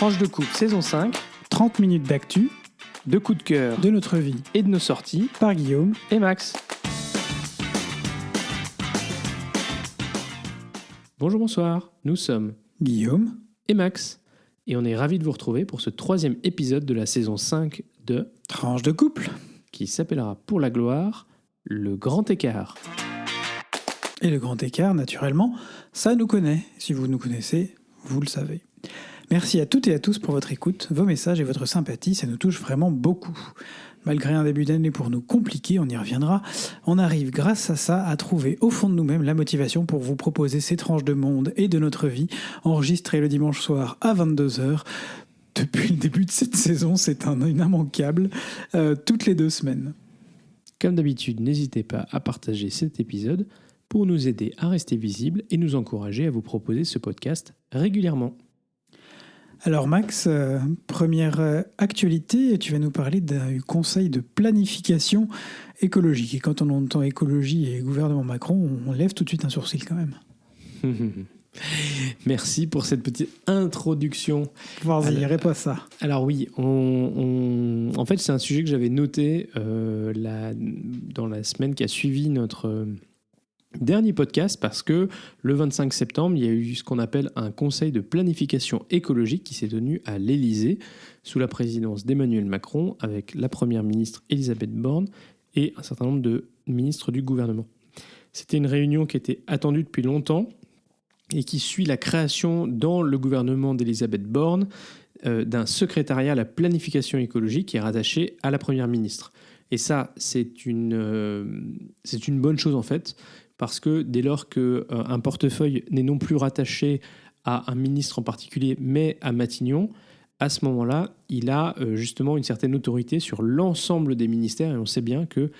Tranche de coupe saison 5, 30 minutes d'actu, de coups de cœur de notre vie, et de nos sorties, par Guillaume et Max. Bonjour, bonsoir, nous sommes Guillaume et Max, et on est ravis de vous retrouver pour ce 3e épisode de la saison 5 de Tranche de couple. qui s'appellera pour la gloire le grand écart. Et le grand écart, naturellement, ça nous connaît. Si vous nous connaissez, vous le savez. Merci à toutes et à tous pour votre écoute, vos messages et votre sympathie, ça nous touche vraiment beaucoup. Malgré un début d'année pour nous compliqué, on y reviendra, on arrive grâce à ça à trouver au fond de nous-mêmes la motivation pour vous proposer ces tranches de monde et de notre vie, enregistrées le dimanche soir à 22h. Depuis le début de cette saison, c'est un immanquable, toutes les 2 semaines. Comme d'habitude, n'hésitez pas à partager cet épisode pour nous aider à rester visibles et nous encourager à vous proposer ce podcast régulièrement. Alors Max, première actualité, tu vas nous parler d'un conseil de planification écologique. Et quand on entend écologie et gouvernement Macron, on lève tout de suite un sourcil quand même. Merci pour cette petite introduction. Vas-y, irait pas ça. Alors oui, en fait c'est un sujet que j'avais noté dans la semaine qui a suivi notre dernier podcast, parce que le 25 septembre, il y a eu ce qu'on appelle un conseil de planification écologique qui s'est tenu à l'Élysée sous la présidence d'Emmanuel Macron avec la première ministre Elisabeth Borne et un certain nombre de ministres du gouvernement. C'était une réunion qui était attendue depuis longtemps et qui suit la création dans le gouvernement d'Elisabeth Borne d'un secrétariat à la planification écologique qui est rattaché à la première ministre. Et ça, c'est une bonne chose en fait, parce que dès lors qu'un portefeuille n'est non plus rattaché à un ministre en particulier, mais à Matignon, à ce moment-là, il a justement une certaine autorité sur l'ensemble des ministères. Et on sait bien que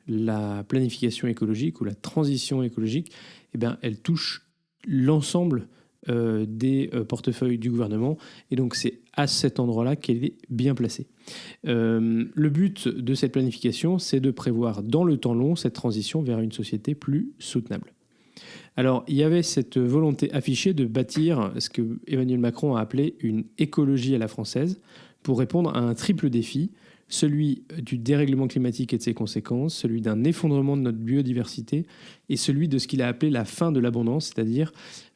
la planification écologique ou la transition écologique, eh bien, elle touche l'ensemble des portefeuilles du gouvernement. Et donc, c'est à cet endroit-là qu'elle est bien placée. Le but de cette planification, c'est de prévoir dans le temps long cette transition vers une société plus soutenable. Alors, il y avait cette volonté affichée de bâtir ce que Emmanuel Macron a appelé une écologie à la française pour répondre à un triple défi, celui du dérèglement climatique et de ses conséquences, celui d'un effondrement de notre biodiversité et celui de ce qu'il a appelé la fin de l'abondance, c'est-à-dire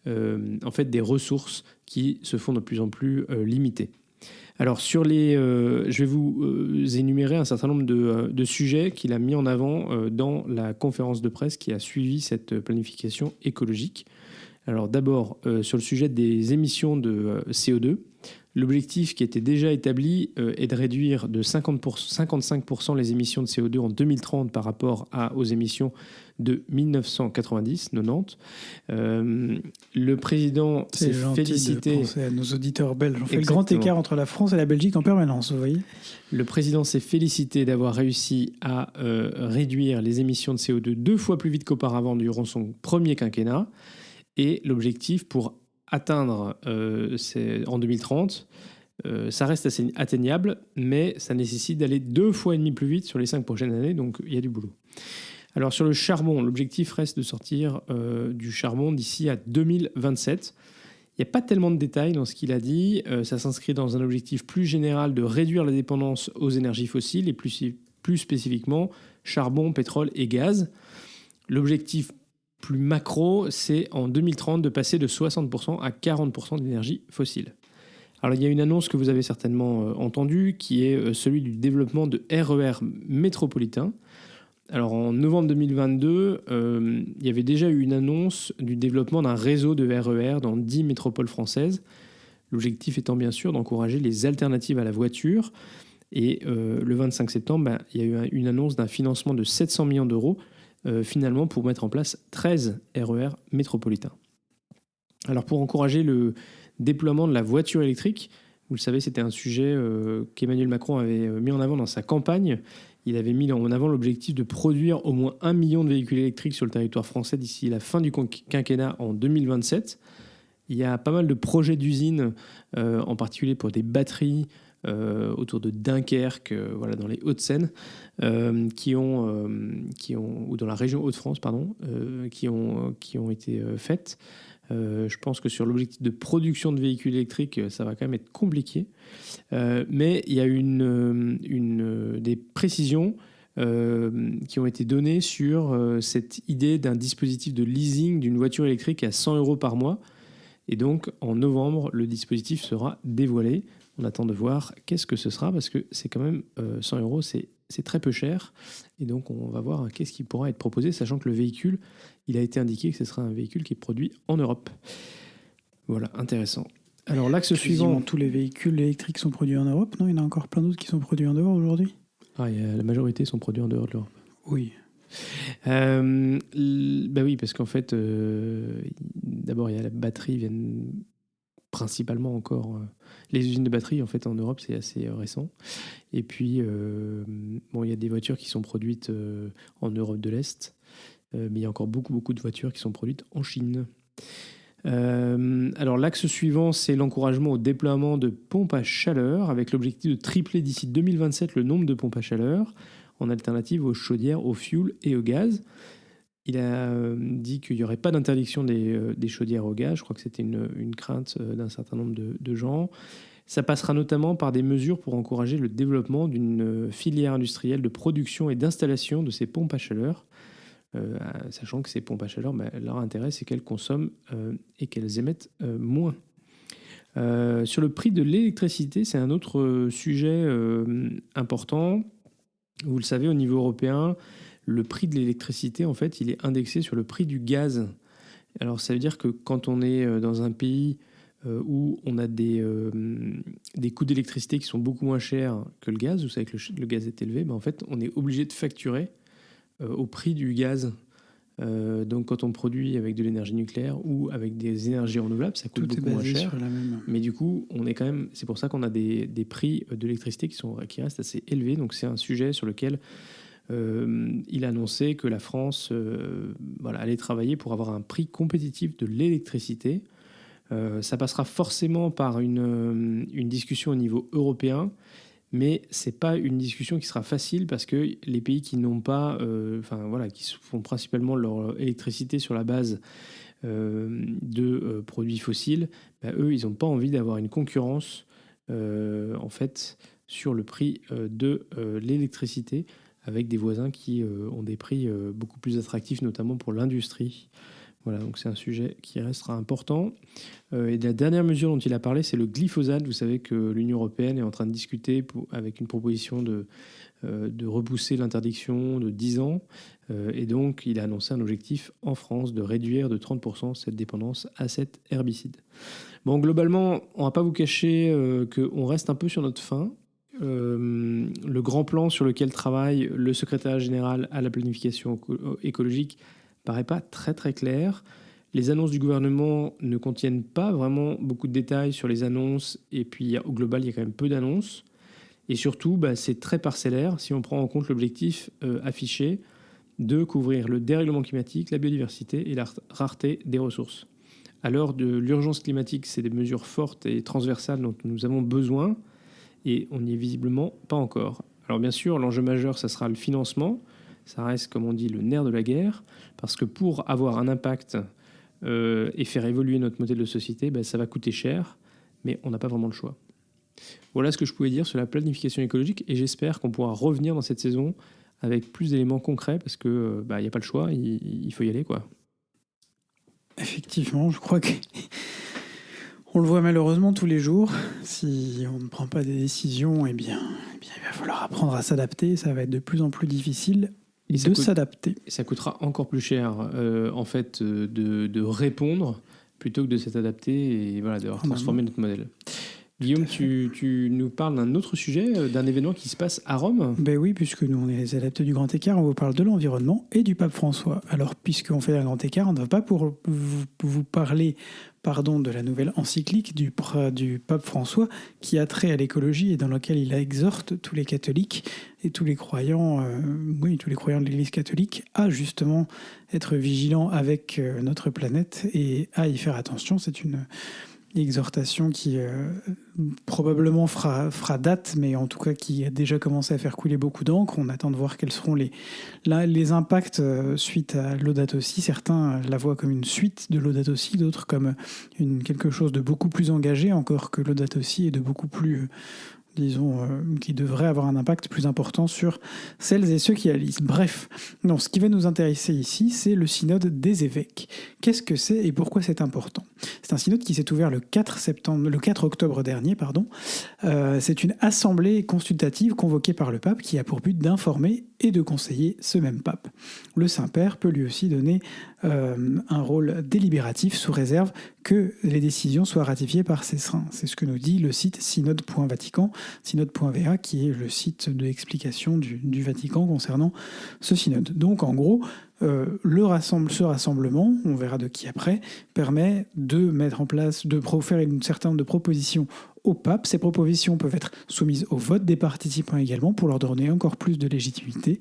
en fait des ressources qui se font de plus en plus limitées. Alors, je vais vous énumérer un certain nombre de sujets qu'il a mis en avant dans la conférence de presse qui a suivi cette planification écologique. Alors, d'abord, sur le sujet des émissions de CO2, l'objectif qui était déjà établi est de réduire de 55% les émissions de CO2 en 2030 par rapport aux émissions de 1990-90. Le président s'est félicité... C'est gentil de penser à nos auditeurs belges. On fait Exactement. le grand écart entre la France et la Belgique en permanence, vous voyez. Le président s'est félicité d'avoir réussi à réduire les émissions de CO2 2 fois plus vite qu'auparavant durant son premier quinquennat. Et l'objectif pour atteindre en 2030, ça reste assez atteignable, mais ça nécessite d'aller 2,5 fois plus vite sur les 5 prochaines années, donc il y a du boulot. Alors sur le charbon, l'objectif reste de sortir du charbon d'ici à 2027. Il n'y a pas tellement de détails dans ce qu'il a dit, ça s'inscrit dans un objectif plus général de réduire la dépendance aux énergies fossiles et plus spécifiquement charbon, pétrole et gaz. L'objectif plus macro, c'est en 2030 de passer de 60% à 40% d'énergie fossile. Alors il y a une annonce que vous avez certainement entendue, qui est celui du développement de RER métropolitains. Alors en novembre 2022, il y avait déjà eu une annonce du développement d'un réseau de RER dans 10 métropoles françaises. L'objectif étant bien sûr d'encourager les alternatives à la voiture. Et le 25 septembre, il y a eu une annonce d'un financement de 700 millions d'euros finalement pour mettre en place 13 RER métropolitains. Alors pour encourager le déploiement de la voiture électrique, vous le savez, c'était un sujet qu'Emmanuel Macron avait mis en avant dans sa campagne. Il avait mis en avant l'objectif de produire au moins 1 million de véhicules électriques sur le territoire français d'ici la fin du quinquennat en 2027. Il y a pas mal de projets d'usines, en particulier pour des batteries, autour de Dunkerque, voilà, dans les Hauts-de-Seine, ou dans la région Hauts-de-France, pardon, qui ont été faites. Je pense que sur l'objectif de production de véhicules électriques, ça va quand même être compliqué. Mais il y a des précisions qui ont été données sur cette idée d'un dispositif de leasing d'une voiture électrique à 100 € par mois. Et donc, en novembre, le dispositif sera dévoilé. On attend de voir qu'est-ce que ce sera, parce que c'est quand même 100 €, c'est très peu cher. Et donc, on va voir qu'est-ce qui pourra être proposé, sachant que le véhicule, il a été indiqué que ce sera un véhicule qui est produit en Europe. Voilà, intéressant. Alors, l'axe suivant... Tous les véhicules électriques sont produits en Europe, non? Il y en a encore plein d'autres qui sont produits en dehors aujourd'hui? La majorité sont produits en dehors de l'Europe. Oui. Oui, parce qu'en fait, d'abord, il y a la batterie, viennent principalement encore... les usines de batterie, en fait, en Europe, c'est assez récent. Et puis, il y a des voitures qui sont produites en Europe de l'Est, mais il y a encore beaucoup de voitures qui sont produites en Chine. Alors, l'axe suivant, c'est l'encouragement au déploiement de pompes à chaleur, avec l'objectif de tripler d'ici 2027 le nombre de pompes à chaleur, en alternative aux chaudières, au fioul et au gaz. Il a dit qu'il n'y aurait pas d'interdiction des chaudières au gaz. Je crois que c'était une crainte d'un certain nombre de gens. Ça passera notamment par des mesures pour encourager le développement d'une filière industrielle de production et d'installation de ces pompes à chaleur, sachant que ces pompes à chaleur, leur intérêt, c'est qu'elles consomment et qu'elles émettent moins. Sur le prix de l'électricité, c'est un autre sujet important. Vous le savez, au niveau européen, le prix de l'électricité, en fait, il est indexé sur le prix du gaz. Alors, ça veut dire que quand on est dans un pays où on a des coûts d'électricité qui sont beaucoup moins chers que le gaz, vous savez que le gaz est élevé, en fait, on est obligé de facturer au prix du gaz. Donc, quand on produit avec de l'énergie nucléaire ou avec des énergies renouvelables, ça coûte beaucoup moins cher. Mais du coup, on est quand même, c'est pour ça qu'on a des prix de l'électricité qui restent assez élevés. Donc, c'est un sujet sur lequel il a annoncé que la France allait travailler pour avoir un prix compétitif de l'électricité. Ça passera forcément par une discussion au niveau européen, mais c'est pas une discussion qui sera facile parce que les pays qui n'ont pas, qui font principalement leur électricité sur la base de produits fossiles, eux, ils n'ont pas envie d'avoir une concurrence en fait sur le prix de l'électricité, avec des voisins qui ont des prix beaucoup plus attractifs, notamment pour l'industrie. Voilà, donc c'est un sujet qui restera important. Et la dernière mesure dont il a parlé, c'est le glyphosate. Vous savez que l'Union européenne est en train de discuter avec une proposition de repousser l'interdiction de 10 ans. Et donc, il a annoncé un objectif en France de réduire de 30% cette dépendance à cet herbicide. Bon, globalement, on ne va pas vous cacher qu'on reste un peu sur notre faim. Le grand plan sur lequel travaille le secrétaire général à la planification écologique paraît pas très très clair. Les annonces du gouvernement ne contiennent pas vraiment beaucoup de détails sur les annonces, et puis au global, il y a quand même peu d'annonces. Et surtout, c'est très parcellaire si on prend en compte l'objectif affiché de couvrir le dérèglement climatique, la biodiversité et la rareté des ressources. À l'heure de l'urgence climatique, c'est des mesures fortes et transversales dont nous avons besoin, et on n'y est visiblement pas encore. Alors bien sûr, l'enjeu majeur, ça sera le financement. Ça reste, comme on dit, le nerf de la guerre, parce que pour avoir un impact et faire évoluer notre modèle de société, ça va coûter cher, mais on n'a pas vraiment le choix. Voilà ce que je pouvais dire sur la planification écologique, et j'espère qu'on pourra revenir dans cette saison avec plus d'éléments concrets, parce que y a pas le choix, il faut y aller, quoi. Effectivement, je crois que on le voit malheureusement tous les jours. Si on ne prend pas des décisions, eh bien, il va falloir apprendre à s'adapter. Ça va être de plus en plus difficile de s'adapter. Ça coûtera encore plus cher, en fait, de répondre plutôt que de s'adapter et de transformer notre modèle. Guillaume, tu nous parles d'un autre sujet, d'un événement qui se passe à Rome. Ben oui, puisque nous, on est les adeptes du Grand Écart, on vous parle de l'environnement et du pape François. Alors, puisqu'on fait un Grand Écart, on ne va pas pour vous parler de la nouvelle encyclique du pape François qui a trait à l'écologie et dans laquelle il exhorte tous les catholiques et tous les croyants de l'Église catholique à justement être vigilants avec notre planète et à y faire attention. C'est une exhortation qui probablement fera date, mais en tout cas qui a déjà commencé à faire couler beaucoup d'encre. On attend de voir quels seront les impacts suite à Laudato Si. Certains la voient comme une suite de Laudato Si, d'autres comme quelque chose de beaucoup plus engagé encore que Laudato Si et de beaucoup plus... qui devrait avoir un impact plus important sur celles et ceux qui la lisent. Bref, non, ce qui va nous intéresser ici, c'est le synode des évêques. Qu'est-ce que c'est et pourquoi c'est important ? C'est un synode qui s'est ouvert le 4 octobre dernier. C'est une assemblée consultative convoquée par le pape qui a pour but d'informer et de conseiller ce même pape. Le Saint-Père peut lui aussi donner un rôle délibératif sous réserve que les décisions soient ratifiées par ses saints. C'est ce que nous dit le site synode.vatican, synode.va, qui est le site d'explication du Vatican concernant ce synode. Donc en gros, ce rassemblement, on verra de qui après, permet de mettre en place, de faire un certain nombre de propositions au pape. Ces propositions peuvent être soumises au vote des participants également pour leur donner encore plus de légitimité.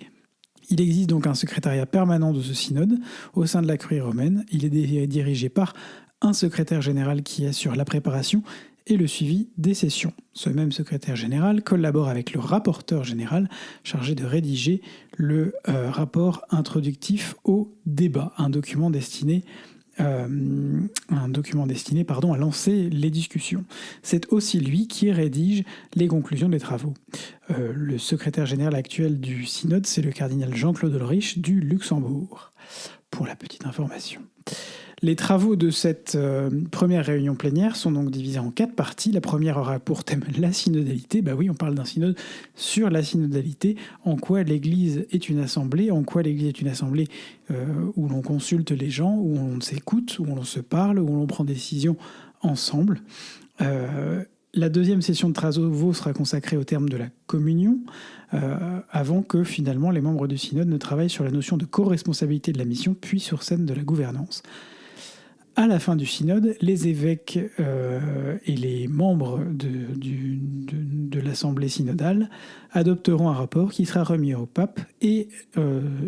Il existe donc un secrétariat permanent de ce synode au sein de la Curie romaine. Il est dirigé par un secrétaire général qui assure la préparation et le suivi des sessions. Ce même secrétaire général collabore avec le rapporteur général chargé de rédiger le rapport introductif au débat, un document destiné à lancer les discussions. C'est aussi lui qui rédige les conclusions des travaux. Le secrétaire général actuel du synode, c'est le cardinal Jean-Claude Ulrich du Luxembourg, pour la petite information. Les travaux de cette première réunion plénière sont donc divisés en 4 parties. La première aura pour thème la synodalité. Bah oui, on parle d'un synode sur la synodalité. En quoi l'Église est une assemblée, où l'on consulte les gens, où on s'écoute, où on se parle, où l'on prend des décisions ensemble. La deuxième session de travaux sera consacrée au terme de la communion, avant que finalement les membres du synode ne travaillent sur la notion de co-responsabilité de la mission, puis sur celle de la gouvernance. À la fin du synode, les évêques et les membres de l'assemblée synodale adopteront un rapport qui sera remis au pape et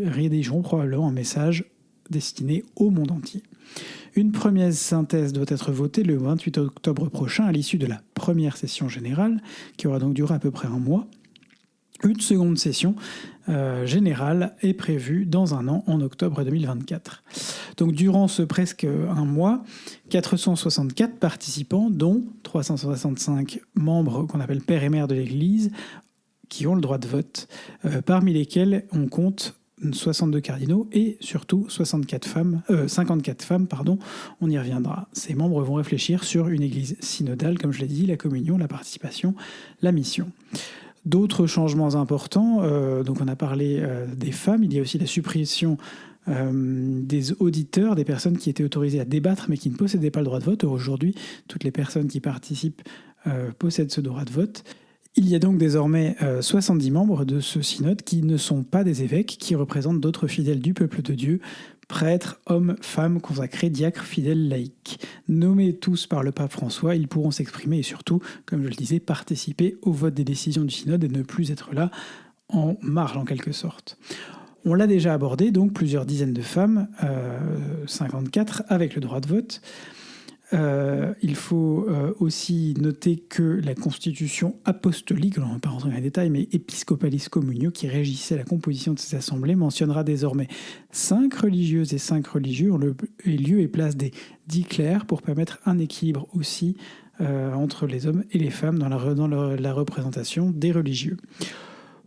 rédigeront probablement un message destiné au monde entier. Une première synthèse doit être votée le 28 octobre prochain à l'issue de la première session générale, qui aura donc duré à peu près un mois. Une seconde session générale est prévue dans un an, en octobre 2024. Donc durant ce presque un mois, 464 participants, dont 365 membres qu'on appelle pères et mères de l'Église, qui ont le droit de vote, parmi lesquels on compte 62 cardinaux et surtout 54 femmes, on y reviendra. Ces membres vont réfléchir sur une église synodale, comme je l'ai dit, la communion, la participation, la mission. D'autres changements importants, donc on a parlé des femmes, il y a aussi la suppression des auditeurs, des personnes qui étaient autorisées à débattre mais qui ne possédaient pas le droit de vote. Aujourd'hui, toutes les personnes qui participent possèdent ce droit de vote. Il y a donc désormais 70 membres de ce synode qui ne sont pas des évêques, qui représentent d'autres fidèles du peuple de Dieu, prêtres, hommes, femmes, consacrés, diacres, fidèles, laïcs. Nommés tous par le pape François, ils pourront s'exprimer et surtout, comme je le disais, participer au vote des décisions du synode et ne plus être là en marge en quelque sorte. On l'a déjà abordé, donc plusieurs dizaines de femmes, 54 avec le droit de vote. Il faut aussi noter que la constitution apostolique, on ne va pas rentrer dans les détails, mais Episcopalis Communio, qui régissait la composition de ces assemblées, mentionnera désormais 5 religieuses et 5 religieux, et lieu et place des 10 clercs, pour permettre un équilibre aussi entre les hommes et les femmes dans la représentation des religieux.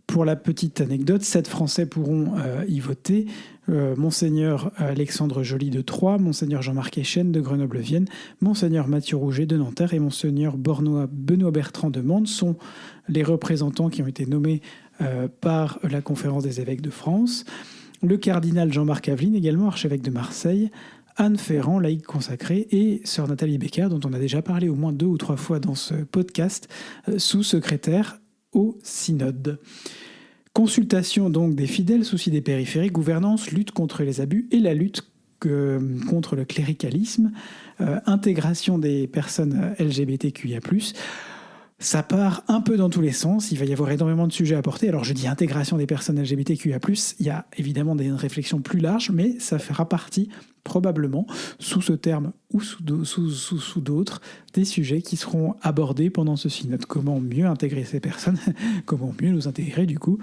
Pour la petite anecdote, 7 Français pourront y voter. Monseigneur Alexandre Joly de Troyes, Monseigneur Jean-Marc Echen de Grenoble-Vienne, Monseigneur Mathieu Rouget de Nanterre et Monseigneur Benoît Bertrand de Mende sont les représentants qui ont été nommés par la Conférence des évêques de France. Le cardinal Jean-Marc Aveline, également archevêque de Marseille, Anne Ferrand, laïque consacrée, et sœur Nathalie Becker, dont on a déjà parlé au moins 2 ou 3 fois dans ce podcast, sous-secrétaire au synode. Consultation donc des fidèles, souci des périphériques, gouvernance, lutte contre les abus et la lutte contre le cléricalisme, intégration des personnes LGBTQIA+. Ça part un peu dans tous les sens, il va y avoir énormément de sujets à porter. Alors je dis intégration des personnes LGBTQIA+, il y a évidemment des réflexions plus larges, mais ça fera partie probablement, sous ce terme ou sous d'autres, des sujets qui seront abordés pendant ce synode. Comment mieux intégrer ces personnes, comment mieux nous intégrer du coup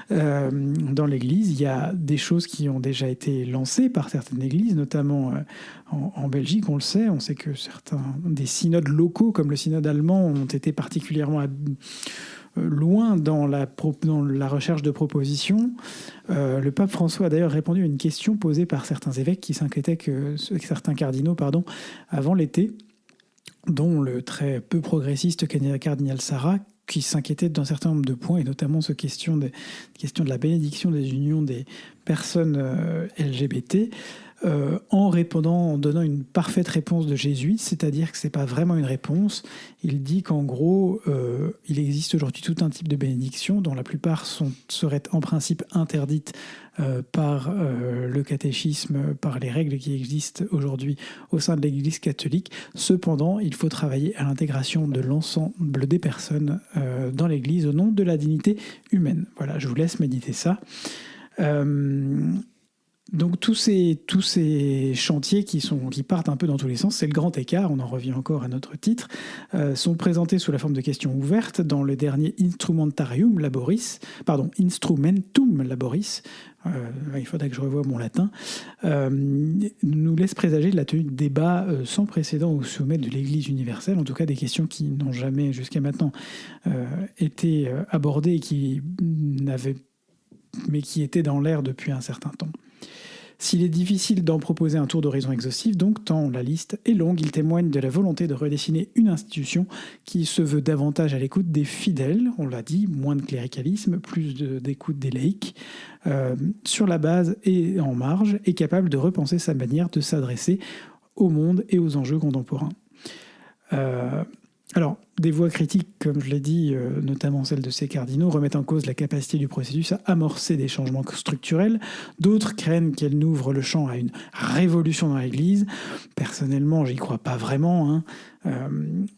dans l'Église. Il y a des choses qui ont déjà été lancées par certaines églises, notamment en Belgique, on sait que certains des synodes locaux, comme le synode allemand, ont été particulièrement loin dans la recherche de propositions. Le pape François a d'ailleurs répondu à une question posée par certains évêques qui s'inquiétaient certains cardinaux, avant l'été, dont le très peu progressiste cardinal Sarah, qui s'inquiétait d'un certain nombre de points, et notamment cette question de la bénédiction des unions des personnes LGBT, en donnant une parfaite réponse de jésuite, c'est-à-dire que ce n'est pas vraiment une réponse. Il dit qu'en gros, il existe aujourd'hui tout un type de bénédiction dont la plupart seraient en principe interdites par le catéchisme, par les règles qui existent aujourd'hui au sein de l'Église catholique. Cependant, il faut travailler à l'intégration de l'ensemble des personnes dans l'Église au nom de la dignité humaine. Voilà, je vous laisse méditer ça. Donc tous ces chantiers qui partent un peu dans tous les sens, c'est le grand écart, on en revient encore à notre titre, sont présentés sous la forme de questions ouvertes dans le dernier Instrumentum Laboris, il faudrait que je revoie mon latin, nous laisse présager de la tenue de débats sans précédent au sommet de l'Église universelle, en tout cas des questions qui n'ont jamais jusqu'à maintenant été abordées et mais qui étaient dans l'air depuis un certain temps. S'il est difficile d'en proposer un tour d'horizon exhaustif, donc tant la liste est longue, il témoigne de la volonté de redessiner une institution qui se veut davantage à l'écoute des fidèles, on l'a dit, moins de cléricalisme, plus d'écoute des laïcs, sur la base et en marge, et capable de repenser sa manière de s'adresser au monde et aux enjeux contemporains. Alors, des voix critiques, comme je l'ai dit, notamment celles de ces cardinaux, remettent en cause la capacité du processus à amorcer des changements structurels. D'autres craignent qu'elle n'ouvre le champ à une révolution dans l'Église. Personnellement, j'y crois pas vraiment.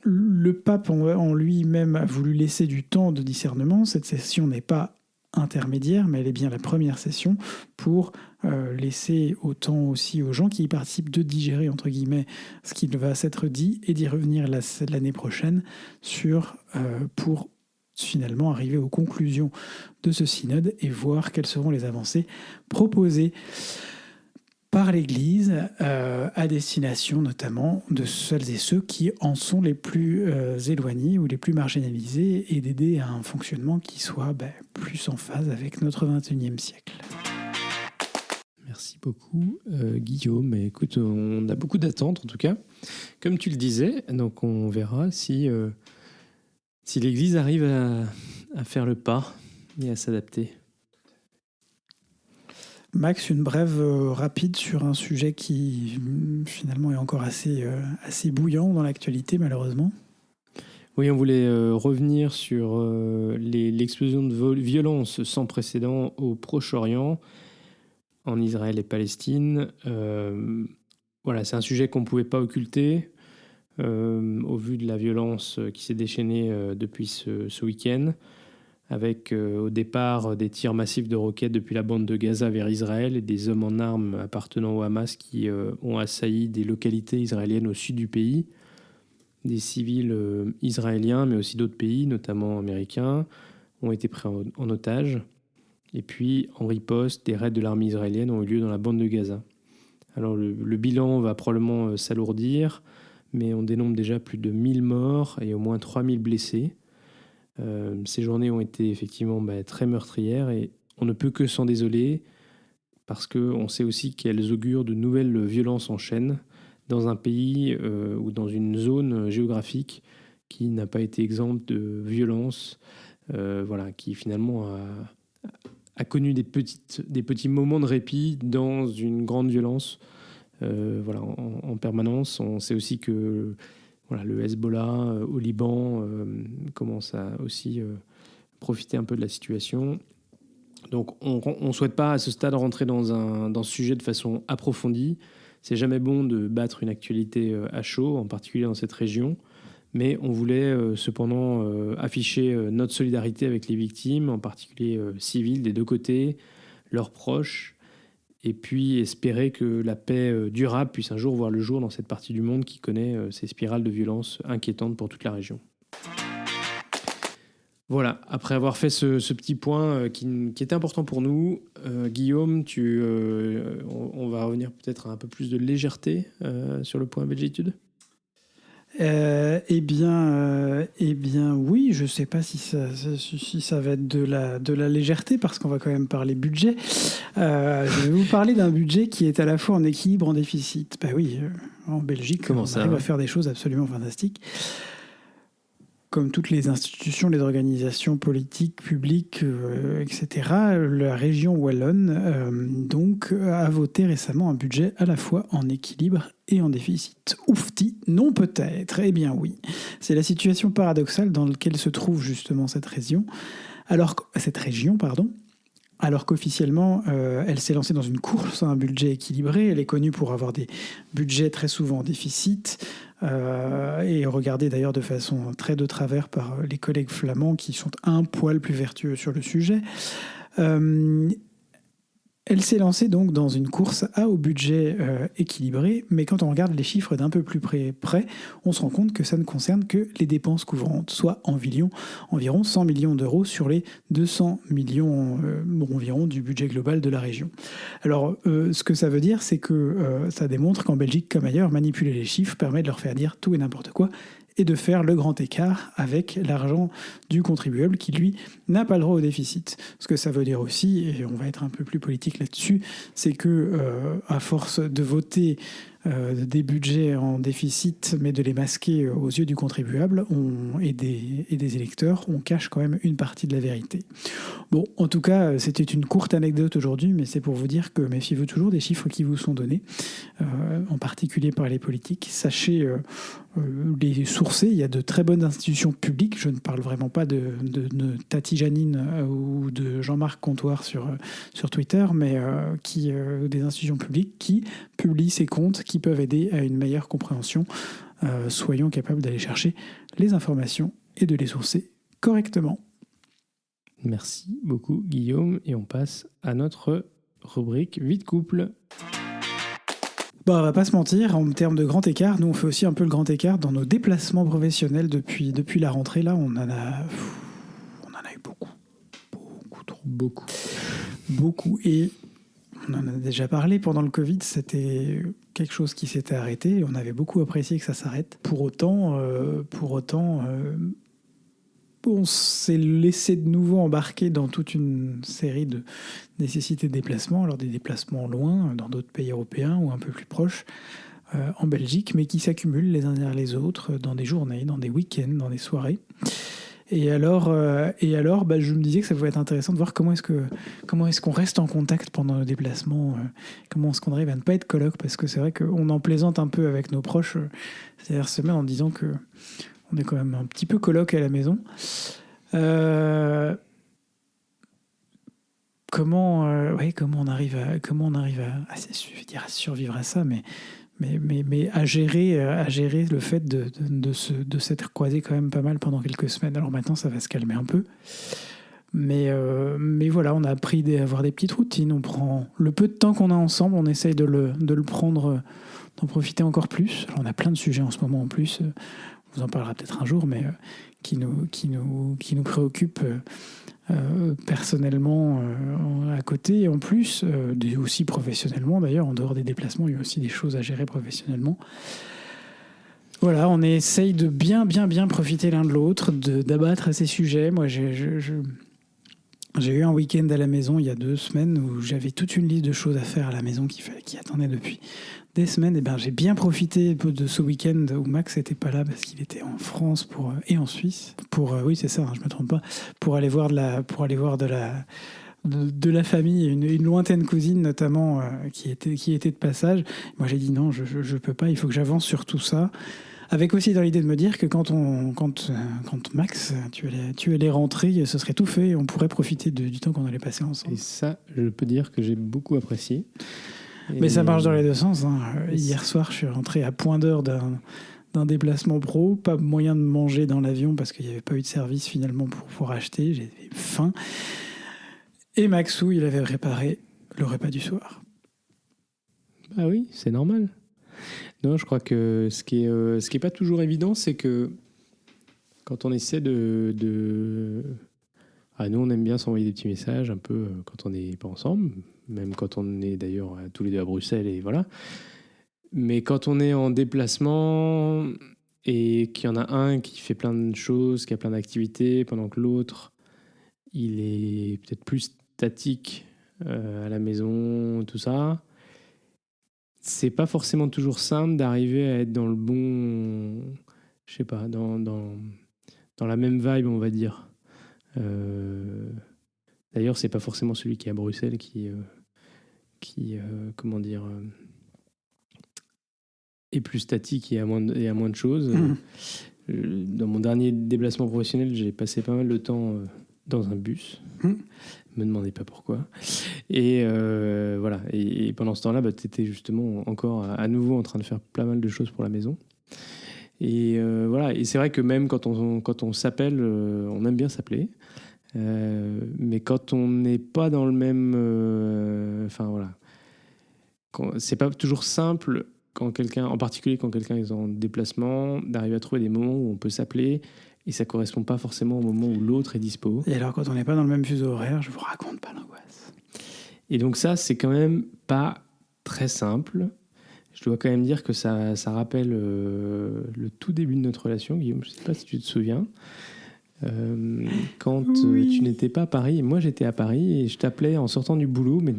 Le pape en lui-même a voulu laisser du temps de discernement. Cette session n'est pas intermédiaire, mais elle est bien la première session pour laisser autant aussi aux gens qui y participent de digérer, entre guillemets, ce qui va s'être dit et d'y revenir l'année prochaine pour finalement arriver aux conclusions de ce synode et voir quelles seront les avancées proposées par l'Église à destination notamment de celles et ceux qui en sont les plus éloignés ou les plus marginalisés et d'aider à un fonctionnement qui soit plus en phase avec notre XXIe siècle. Merci beaucoup Guillaume. Écoute, on a beaucoup d'attentes en tout cas. Comme tu le disais, donc on verra si l'Église arrive à faire le pas et à s'adapter. Max, une brève rapide sur un sujet qui finalement est encore assez bouillant dans l'actualité malheureusement. Oui, on voulait revenir sur l'explosion de violence sans précédent au Proche-Orient, en Israël et Palestine. Voilà, c'est un sujet qu'on ne pouvait pas occulter au vu de la violence qui s'est déchaînée depuis ce week-end, avec au départ des tirs massifs de roquettes depuis la bande de Gaza vers Israël et des hommes en armes appartenant au Hamas qui ont assailli des localités israéliennes au sud du pays, des civils israéliens mais aussi d'autres pays, notamment américains, ont été pris en otage. Et puis, en riposte, des raids de l'armée israélienne ont eu lieu dans la bande de Gaza. Alors le bilan va probablement s'alourdir, mais on dénombre déjà plus de 1000 morts et au moins 3000 blessés. Ces journées ont été effectivement très meurtrières et on ne peut que s'en désoler parce qu'on sait aussi qu'elles augurent de nouvelles violences en chaîne dans un pays ou dans une zone géographique qui n'a pas été exempte de violences, qui finalement a connu des petits moments de répit dans une grande violence en permanence. On sait aussi que le Hezbollah au Liban commence à aussi profiter un peu de la situation. Donc on ne souhaite pas à ce stade rentrer dans ce sujet de façon approfondie. C'est jamais bon de battre une actualité à chaud, en particulier dans cette région. Mais on voulait cependant afficher notre solidarité avec les victimes, en particulier civiles des deux côtés, leurs proches, et puis espérer que la paix durable puisse un jour voir le jour dans cette partie du monde qui connaît ces spirales de violence inquiétantes pour toute la région. Voilà, après avoir fait ce petit point qui était important pour nous, Guillaume, on va revenir peut-être à un peu plus de légèreté sur le point belgitude. Eh bien, oui, je ne sais pas si ça va être de la légèreté, parce qu'on va quand même parler budget. Je vais vous parler d'un budget qui est à la fois en équilibre, en déficit. Ben oui, en Belgique, on arrive à faire des choses absolument fantastiques. Comme toutes les institutions, les organisations politiques, publiques, etc., la région wallonne donc a voté récemment un budget à la fois en équilibre et en déficit. Oufti, non peut-être. Eh bien oui, c'est la situation paradoxale dans laquelle se trouve justement cette région. Alors qu'officiellement, elle s'est lancée dans une course à un budget équilibré. Elle est connue pour avoir des budgets très souvent en déficit, et regardée d'ailleurs de façon très de travers par les collègues flamands qui sont un poil plus vertueux sur le sujet. Elle s'est lancée donc dans une course au budget équilibré, mais quand on regarde les chiffres d'un peu plus près, on se rend compte que ça ne concerne que les dépenses couvrantes, soit environ 100 millions d'euros sur les 200 millions environ du budget global de la région. Alors, ce que ça veut dire, c'est que ça démontre qu'en Belgique comme ailleurs, manipuler les chiffres permet de leur faire dire tout et n'importe quoi, et de faire le grand écart avec l'argent du contribuable qui, lui, n'a pas le droit au déficit. Ce que ça veut dire aussi, et on va être un peu plus politique là-dessus, c'est que à force de voter des budgets en déficit, mais de les masquer aux yeux du contribuable et des électeurs, on cache quand même une partie de la vérité. Bon, en tout cas, c'était une courte anecdote aujourd'hui, mais c'est pour vous dire que méfiez-vous toujours des chiffres qui vous sont donnés, en particulier par les politiques. Sachez les sourcer. Il y a de très bonnes institutions publiques. Je ne parle vraiment pas de Tati Janine ou de Jean-Marc Comptoir sur Twitter, mais des institutions publiques qui publient ces comptes qui peuvent aider à une meilleure compréhension. Soyons capables d'aller chercher les informations et de les sourcer correctement. Merci beaucoup Guillaume, et on passe à notre rubrique Vie de couple. Bon, on va pas se mentir, en termes de grand écart, nous on fait aussi un peu le grand écart dans nos déplacements professionnels depuis la rentrée. Là, on en a eu beaucoup. Et on en a déjà parlé pendant le Covid, c'était quelque chose qui s'était arrêté et on avait beaucoup apprécié que ça s'arrête. Pour autant, on s'est laissé de nouveau embarquer dans toute une série de nécessités de déplacements, alors des déplacements loin, dans d'autres pays européens ou un peu plus proches, en Belgique, mais qui s'accumulent les uns derrière les autres dans des journées, dans des week-ends, dans des soirées. Et alors, je me disais que ça pouvait être intéressant de voir comment est-ce qu'on reste en contact pendant nos déplacements, comment est-ce qu'on arrive à ne pas être coloc, parce que c'est vrai qu'on en plaisante un peu avec nos proches ces dernières semaines en disant que on est quand même un petit peu coloc à la maison. Comment on arrive à survivre à ça, mais à gérer le fait de s'être croisé quand même pas mal pendant quelques semaines. Alors maintenant, ça va se calmer un peu. Mais voilà, on a appris à avoir des petites routines. On prend le peu de temps qu'on a ensemble, on essaye de le prendre, d'en profiter encore plus. Alors, on a plein de sujets en ce moment en plus. On vous en parlera peut-être un jour, mais qui nous préoccupent personnellement à côté. Et en plus, aussi professionnellement, d'ailleurs, en dehors des déplacements, il y a aussi des choses à gérer professionnellement. Voilà, on essaye de bien profiter l'un de l'autre, d'abattre à ces sujets. Moi, j'ai eu un week-end à la maison il y a 2 semaines où j'avais toute une liste de choses à faire à la maison qui attendaient depuis des semaines. Et j'ai bien profité de ce week-end où Max n'était pas là parce qu'il était en France et en Suisse oui, c'est ça, je me trompe pas, pour aller voir de la famille, une lointaine cousine notamment qui était de passage. Moi j'ai dit non, je peux pas, il faut que j'avance sur tout ça. Avec aussi dans l'idée de me dire que quand Max, tu allais rentrer, ce serait tout fait et on pourrait profiter du temps qu'on allait passer ensemble. Et ça, je peux dire que j'ai beaucoup apprécié. Mais ça marche dans les deux sens. Hein. Hier soir, je suis rentré à point d'heure d'un déplacement pro. Pas moyen de manger dans l'avion parce qu'il n'y avait pas eu de service finalement pour pouvoir acheter. J'avais faim. Et Maxou, il avait préparé le repas du soir. Bah oui, c'est normal. Non, je crois que ce qui est pas toujours évident, c'est que quand on essaie Ah, nous, on aime bien s'envoyer des petits messages un peu quand on n'est pas ensemble, même quand on est d'ailleurs tous les deux à Bruxelles, et voilà. Mais quand on est en déplacement et qu'il y en a un qui fait plein de choses, qui a plein d'activités, pendant que l'autre, il est peut-être plus statique à la maison, tout ça, c'est pas forcément toujours simple d'arriver à être dans le bon, je sais pas, dans la même vibe, on va dire. D'ailleurs, c'est pas forcément celui qui est à Bruxelles qui comment dire, est plus statique et à moins de choses. Dans mon dernier déplacement professionnel, j'ai passé pas mal de temps dans un bus. Me demandez pas pourquoi. Et voilà. Et pendant ce temps-là, tu étais justement encore à nouveau en train de faire pas mal de choses pour la maison. Et voilà. Et c'est vrai que même quand on s'appelle, on aime bien s'appeler. Mais quand on n'est pas dans le même... Enfin, voilà. C'est pas toujours simple, en particulier quand quelqu'un est en déplacement, d'arriver à trouver des moments où on peut s'appeler et ça correspond pas forcément au moment où l'autre est dispo. Et alors, quand on n'est pas dans le même fuseau horaire, je vous raconte pas l'angoisse. Et donc ça, c'est quand même pas très simple. Je dois quand même dire que ça rappelle le tout début de notre relation, Guillaume. Je sais pas si tu te souviens. Quand tu n'étais pas à Paris et moi j'étais à Paris et je t'appelais en sortant du boulot, mais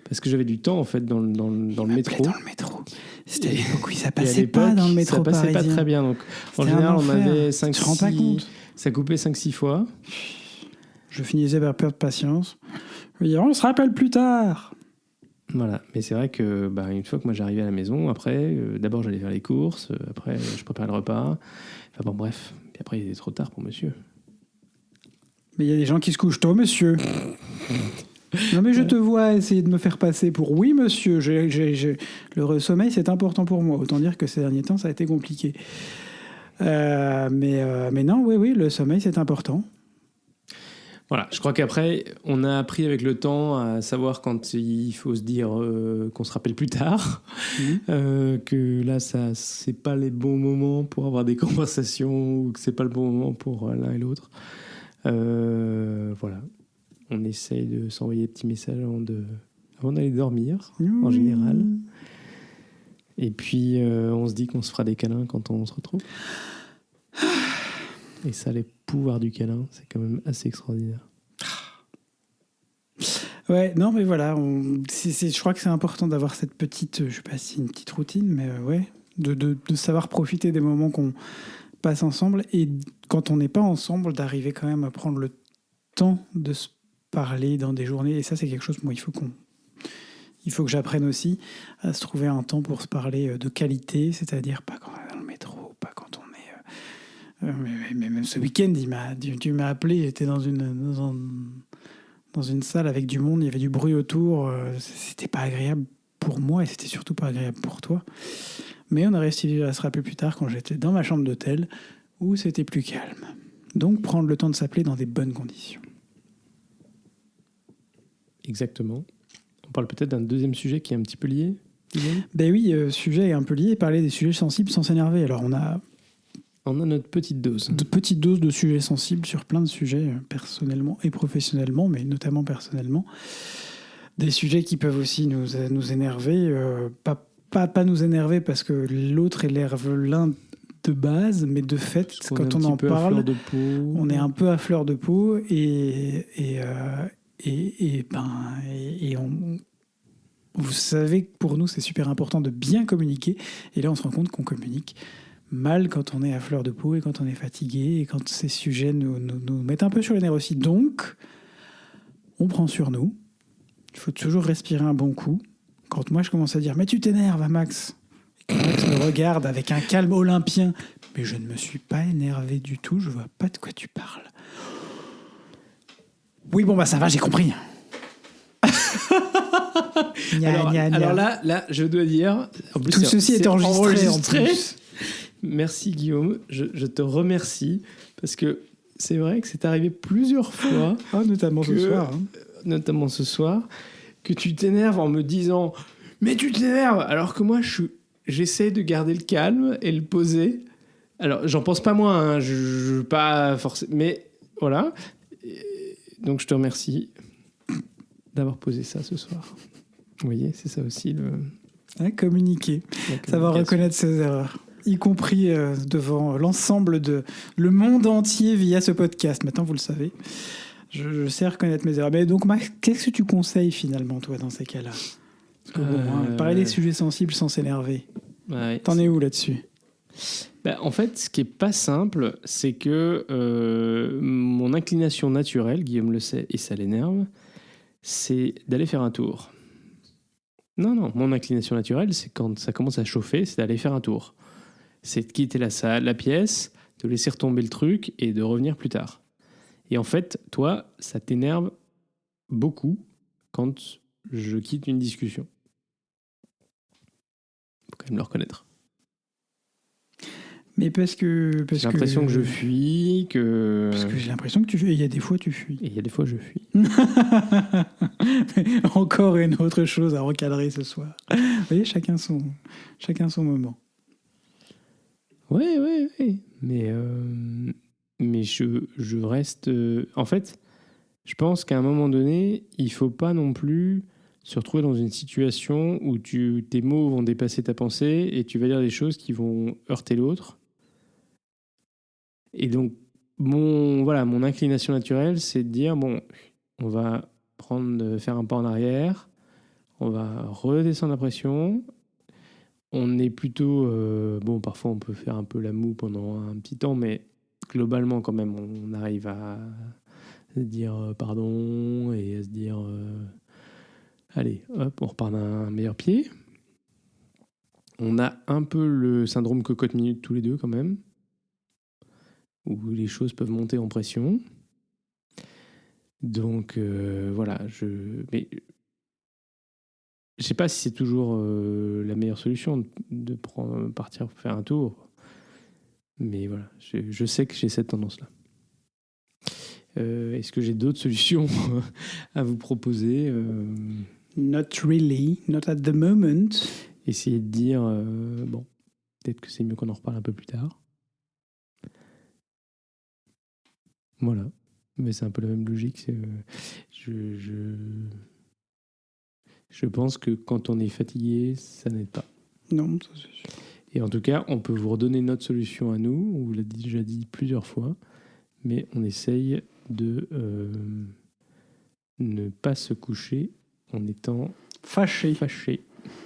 parce que j'avais du temps en fait dans le métro. Dans le métro. C'était à l'époque où ça passait pas dans le métro parisien. Ça passait pas très bien. Donc en général, on avait 5-6. Tu te rends pas compte ? Ça coupait 5-6 fois. Je finissais par perdre patience. Oui, on se rappelle plus tard. Voilà, mais c'est vrai que une fois que moi j'arrivais à la maison, après, d'abord j'allais faire les courses, après je préparais le repas. Enfin bon, bref. Puis après, il était trop tard pour monsieur. Mais il y a des gens qui se couchent tôt, monsieur. Non, mais je te vois essayer de me faire passer pour oui, monsieur. Le sommeil, c'est important pour moi. Autant dire que ces derniers temps, ça a été compliqué. Mais non, oui, le sommeil, c'est important. Voilà, je crois qu'après, on a appris avec le temps à savoir quand il faut se dire qu'on se rappelle plus tard, que là, ça, c'est pas les bons moments pour avoir des conversations ou que c'est pas le bon moment pour l'un et l'autre. Voilà, on essaye de s'envoyer des petits messages avant d'aller dormir, en général. Et puis, on se dit qu'on se fera des câlins quand on se retrouve. Et ça, les pouvoirs du câlin, c'est quand même assez extraordinaire. Ouais, non, mais voilà, je crois que c'est important d'avoir cette petite, je sais pas si une petite routine, mais ouais, de savoir profiter des moments qu'on passe ensemble et quand on n'est pas ensemble, d'arriver quand même à prendre le temps de se parler dans des journées. Et ça, c'est quelque chose, moi, il faut que j'apprenne aussi à se trouver un temps pour se parler de qualité, c'est-à-dire pas quand on est dans le métro, pas quand on est... mais même ce week-end, tu m'as appelé, j'étais dans une salle avec du monde, il y avait du bruit autour, c'était pas agréable pour moi et c'était surtout pas agréable pour toi. Mais on a réussi à se rappeler plus tard quand j'étais dans ma chambre d'hôtel où c'était plus calme. Donc prendre le temps de s'appeler dans des bonnes conditions. Exactement. On parle peut-être d'un deuxième sujet qui est un petit peu lié. Ben oui, sujet est un peu lié, parler des sujets sensibles sans s'énerver. Alors on a notre petite dose. De petites doses de sujets sensibles sur plein de sujets, personnellement et professionnellement, mais notamment personnellement. Des sujets qui peuvent aussi nous énerver, pas nous énerver parce que l'autre énerve l'un de base, mais de fait, quand on en parle, on est un peu à fleur de peau vous savez que pour nous, c'est super important de bien communiquer. Et là, on se rend compte qu'on communique mal quand on est à fleur de peau et quand on est fatigué et quand ces sujets nous mettent un peu sur les nerfs aussi. Donc, on prend sur nous. Il faut toujours respirer un bon coup. Quand moi, je commence à dire « Mais tu t'énerves, Max !» et que Max me regarde avec un calme olympien. Mais je ne me suis pas énervé du tout. Je vois pas de quoi tu parles. Oui, bon, ça va, j'ai compris. Alors là, je dois dire... En plus, tout ceci est enregistré. En plus. Merci Guillaume, je te remercie parce que c'est vrai que c'est arrivé plusieurs fois, notamment ce soir, que tu t'énerves en me disant mais tu t'énerves, alors que moi j'essaie de garder le calme et le poser. Alors j'en pense pas moins, hein, je pas forcément, mais voilà. Donc je te remercie d'avoir posé ça ce soir. Vous voyez, c'est ça aussi Communiquer, savoir reconnaître ses erreurs, y compris devant l'ensemble le monde entier via ce podcast. Maintenant, vous le savez, je sais reconnaître mes erreurs. Mais donc, Max, qu'est-ce que tu conseilles finalement, toi, dans ces cas-là? Parce que parler des sujets sensibles sans s'énerver. Ouais, T'en es où là-dessus? En fait, ce qui est pas simple, c'est que mon inclination naturelle, Guillaume le sait et ça l'énerve, c'est d'aller faire un tour. Non, mon inclination naturelle, c'est quand ça commence à chauffer, c'est d'aller faire un tour. C'est de quitter la salle, la pièce, de laisser retomber le truc et de revenir plus tard. Et en fait, toi, ça t'énerve beaucoup quand je quitte une discussion. Faut quand même le reconnaître. Mais parce que j'ai l'impression que je fuis, que... Parce que j'ai l'impression que tu fuis. Et il y a des fois, tu fuis. Et il y a des fois, je fuis. Encore une autre chose à recadrer ce soir. Vous voyez, chacun son moment. Ouais. Mais je reste... En fait, je pense qu'à un moment donné, il faut pas non plus se retrouver dans une situation où tes mots vont dépasser ta pensée et tu vas dire des choses qui vont heurter l'autre. Et donc, mon inclination naturelle, c'est de dire, bon, on va faire un pas en arrière, on va redescendre la pression. On est plutôt... parfois, on peut faire un peu la moue pendant un petit temps, mais globalement, quand même, on arrive à se dire pardon et à se dire... allez, hop, on repart d'un meilleur pied. On a un peu le syndrome cocotte-minute tous les deux, quand même, où les choses peuvent monter en pression. Donc, voilà, mais je sais pas si c'est toujours la meilleure solution de partir faire un tour. Mais voilà, je sais que j'ai cette tendance-là. Est-ce que j'ai d'autres solutions à vous proposer? Not really, not at the moment. Essayer de dire, peut-être que c'est mieux qu'on en reparle un peu plus tard. Voilà. Mais c'est un peu la même logique. Je pense que quand on est fatigué, ça n'aide pas. Non, ça c'est sûr. Et en tout cas, on peut vous redonner notre solution à nous. On vous l'a déjà dit plusieurs fois. Mais on essaye de ne pas se coucher en étant fâché.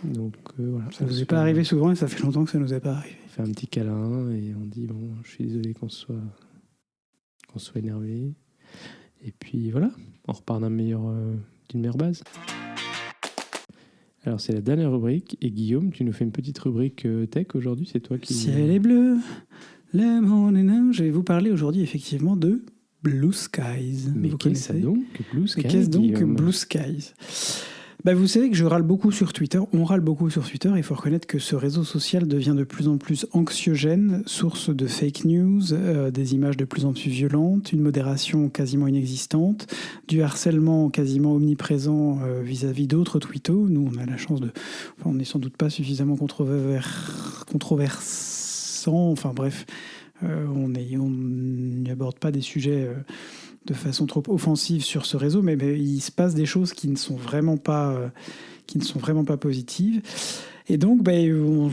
Donc voilà. Ça nous est pas arrivé souvent et ça fait longtemps que ça nous est pas arrivé. On fait un petit câlin et on dit bon, je suis désolé qu'on soit énervé. Et puis voilà, on repart d'une meilleure base. Alors c'est la dernière rubrique et Guillaume, tu nous fais une petite rubrique tech aujourd'hui, c'est toi qui... Ciel est bleu, le monde est neige. Je vais vous parler aujourd'hui effectivement de Blue Skies. Mais qu'est-ce donc Blue Skies? Qu'est-ce donc Blue Skies? Vous savez que je râle beaucoup sur Twitter, on râle beaucoup sur Twitter, il faut reconnaître que ce réseau social devient de plus en plus anxiogène, source de fake news, des images de plus en plus violentes, une modération quasiment inexistante, du harcèlement quasiment omniprésent vis-à-vis d'autres twittos. Nous, on a la chance on n'est sans doute pas suffisamment controversant, enfin bref, on n'y aborde pas des sujets... de façon trop offensive sur ce réseau, mais il se passe des choses qui ne sont vraiment pas positives. Et donc, à un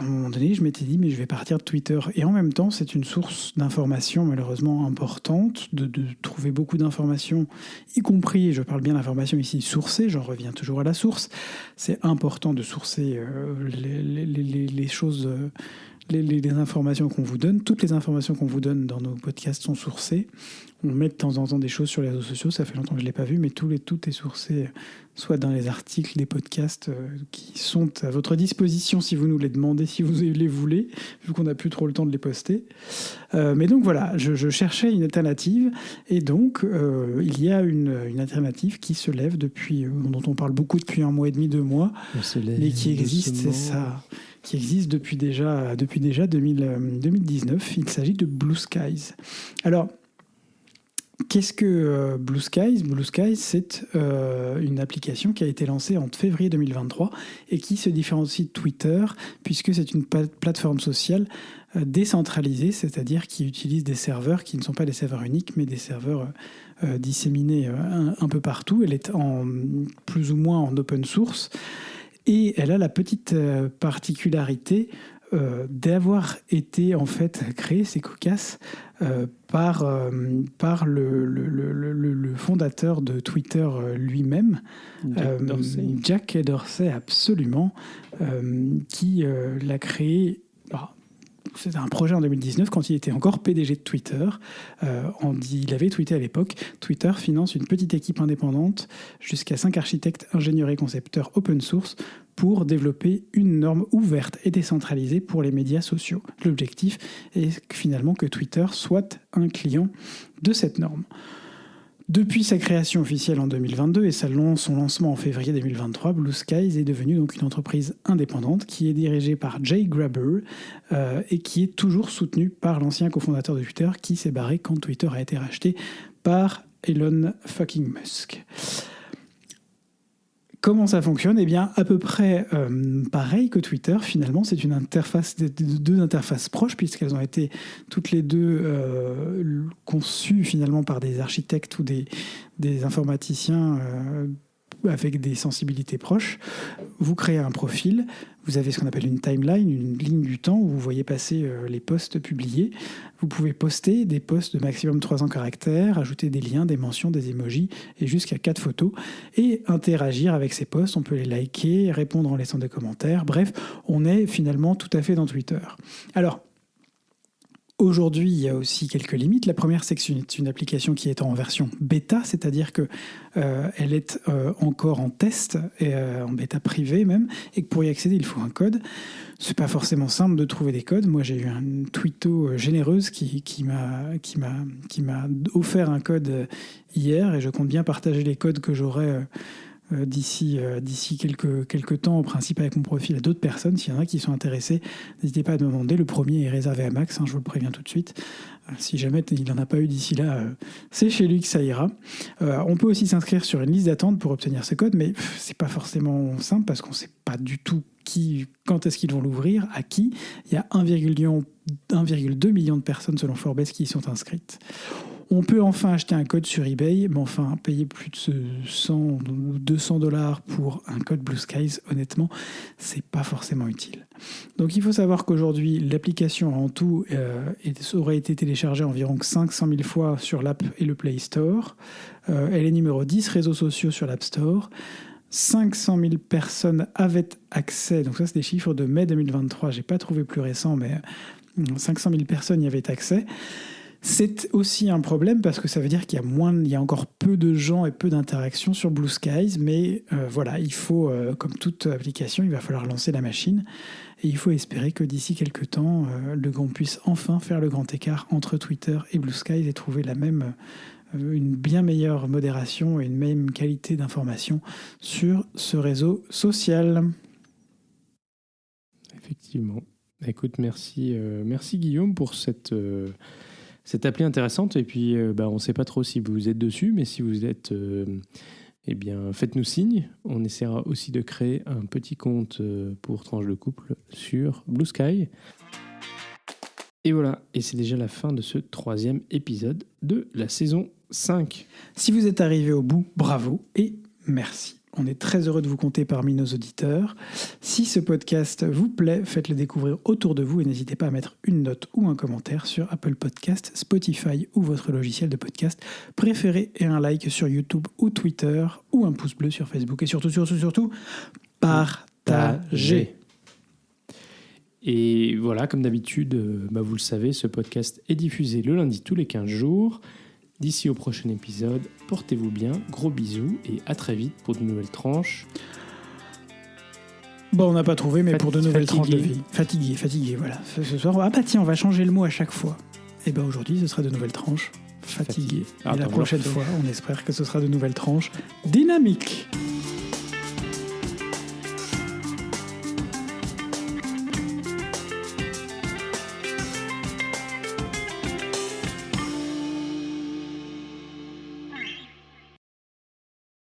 moment donné, je m'étais dit, mais je vais partir de Twitter. Et en même temps, c'est une source d'information malheureusement importante, de trouver beaucoup d'informations, y compris, je parle bien d'informations ici sourcées, j'en reviens toujours à la source. C'est important de sourcer les choses... Les informations qu'on vous donne, toutes les informations qu'on vous donne dans nos podcasts sont sourcées. On met de temps en temps des choses sur les réseaux sociaux, ça fait longtemps que je ne l'ai pas vu, mais tout est sourcé, soit dans les articles des podcasts qui sont à votre disposition si vous nous les demandez, si vous les voulez, vu qu'on n'a plus trop le temps de les poster. Mais donc voilà, je cherchais une alternative, et donc il y a une alternative qui se lève dont on parle beaucoup depuis 1 mois et demi, 2 mois, mais qui existe, c'est ça, qui existe depuis déjà 2019. Il s'agit de Blue Skies. Alors, qu'est-ce que Blue Skies ? Blue Skies, c'est une application qui a été lancée en février 2023 et qui se différencie de Twitter puisque c'est une plateforme sociale décentralisée, c'est-à-dire qui utilise des serveurs qui ne sont pas des serveurs uniques, mais des serveurs disséminés un peu partout. Elle est plus ou moins en open source et elle a la petite particularité d'avoir été en fait créée, c'est cocasse, par le fondateur de Twitter lui-même, Jack Dorsey, absolument, qui l'a créé. C'était un projet en 2019 quand il était encore PDG de Twitter. Il avait tweeté à l'époque « Twitter finance une petite équipe indépendante jusqu'à 5 architectes, ingénieurs et concepteurs open source pour développer une norme ouverte et décentralisée pour les médias sociaux. » L'objectif est finalement que Twitter soit un client de cette norme. Depuis sa création officielle en 2022 et son lancement en février 2023, Blue Skies est devenue donc une entreprise indépendante qui est dirigée par Jay Graber et qui est toujours soutenue par l'ancien cofondateur de Twitter qui s'est barré quand Twitter a été racheté par Elon fucking Musk. Comment ça fonctionne ? Eh bien, à peu près pareil que Twitter. Finalement, c'est une interface, deux interfaces proches, puisqu'elles ont été toutes les deux conçues finalement par des architectes ou des informaticiens avec des sensibilités proches. Vous créez un profil, vous avez ce qu'on appelle une timeline, une ligne du temps où vous voyez passer les posts publiés. Vous pouvez poster des posts de maximum 300 caractères, ajouter des liens, des mentions, des emojis et jusqu'à 4 photos et interagir avec ces posts. On peut les liker, répondre en laissant des commentaires. Bref, on est finalement tout à fait dans Twitter. Alors, aujourd'hui, il y a aussi quelques limites. La première, c'est que c'est une application qui est en version bêta, c'est-à-dire qu'elle est encore en test, et, en bêta privée même, et que pour y accéder, il faut un code. C'est pas forcément simple de trouver des codes. Moi, j'ai eu une twitto généreuse qui m'a offert un code hier, et je compte bien partager les codes que j'aurai d'ici quelques temps, au principe avec mon profil, à d'autres personnes. S'il y en a qui sont intéressés, n'hésitez pas à me demander. Le premier est réservé à Max, je vous le préviens tout de suite. Si jamais il n'en a pas eu d'ici là, c'est chez lui que ça ira. On peut aussi s'inscrire sur une liste d'attente pour obtenir ce code, mais c'est pas forcément simple parce qu'on ne sait pas du tout quand est-ce qu'ils vont l'ouvrir, à qui. Il y a 1,2 million de personnes selon Forbes qui y sont inscrites. On peut enfin acheter un code sur eBay, mais enfin, payer plus de 100 ou 200 $ pour un code Blue Skies, honnêtement, c'est pas forcément utile. Donc il faut savoir qu'aujourd'hui, l'application en tout aurait été téléchargée environ 500 000 fois sur l'App et le Play Store. Elle est numéro 10 réseaux sociaux sur l'App Store. 500 000 personnes avaient accès, donc ça c'est des chiffres de mai 2023, j'ai pas trouvé plus récent, mais 500 000 personnes y avaient accès. C'est aussi un problème parce que ça veut dire qu'il y a encore peu de gens et peu d'interactions sur Blue Skies, mais voilà, il faut, comme toute application, il va falloir lancer la machine et il faut espérer que d'ici quelques temps, on puisse enfin faire le grand écart entre Twitter et Blue Skies et trouver une bien meilleure modération et une même qualité d'information sur ce réseau social. Effectivement. Écoute, merci Guillaume pour cette appli intéressante. Et puis, on ne sait pas trop si vous êtes dessus, mais si vous êtes, faites-nous signe. On essaiera aussi de créer un petit compte pour Tranche de Couple sur Blue Sky. Et voilà, et c'est déjà la fin de ce 3e épisode de la saison 5. Si vous êtes arrivé au bout, bravo et merci. On est très heureux de vous compter parmi nos auditeurs. Si ce podcast vous plaît, faites-le découvrir autour de vous et n'hésitez pas à mettre une note ou un commentaire sur Apple Podcast, Spotify ou votre logiciel de podcast préféré et un like sur YouTube ou Twitter ou un pouce bleu sur Facebook et surtout, partagez. Et voilà, comme d'habitude, vous le savez, ce podcast est diffusé le lundi tous les 15 jours. D'ici au prochain épisode, portez-vous bien, gros bisous et à très vite pour de nouvelles tranches. Bon, on n'a pas trouvé, mais pour de nouvelles tranches de vie. Fatigué, voilà. Ce soir, on va changer le mot à chaque fois. Et aujourd'hui, ce sera de nouvelles tranches fatiguées. Et la prochaine fois, on espère que ce sera de nouvelles tranches dynamiques.